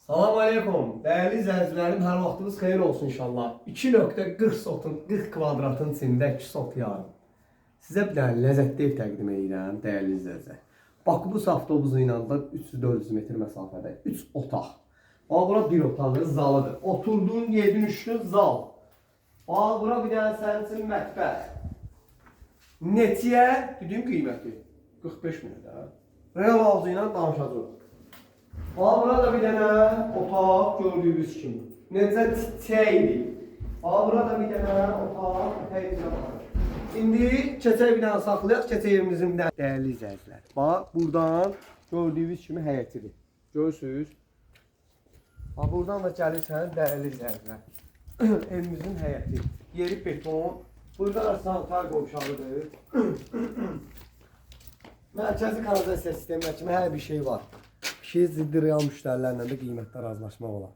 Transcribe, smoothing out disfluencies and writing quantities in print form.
Salam aleykum. Değerli izləyicilərim, hər vaxtınız xeyir olsun inşallah. 2.40 sotun 40 kvadratın içində 2 sot yarım. Sizə bir dənə ləzzətli ev təqdim edirəm, dəyərli izləyicilər. Bakıbus avtobusu ilə də 300-400 metr məsafədə 3 otaq. Bax, bura bir otağı, zalıdır. Oturduğun, yedin, üçdün, zal. Bax, bura bir dənə sənin üçün mətbəx. Netiyə, dediyim qiyməti 45 minə. Real ağzı ilə danışacaq. Burada bir dənə otaq gördüyünüz kimi. Necə çiçəkdir. Burada bir dənə otaq var. İndi keçək bir dənə saxlayaq, keçək evimizin bir dənə dəyərli izləyicilər. Bax, buradan gördüyünüz kimi həyətidir. Görürsünüz? Bax, buradan da gəlirsən dəyərli izləyicilər. Evimizin həyəti. Yeri beton. Burada da sanitar qovşağıdır. Mərkəzi kanalizasiya sistemi kimi hər bir şey var. Ciddi real müştərilərlə də qiymətdə razılaşmaq olar.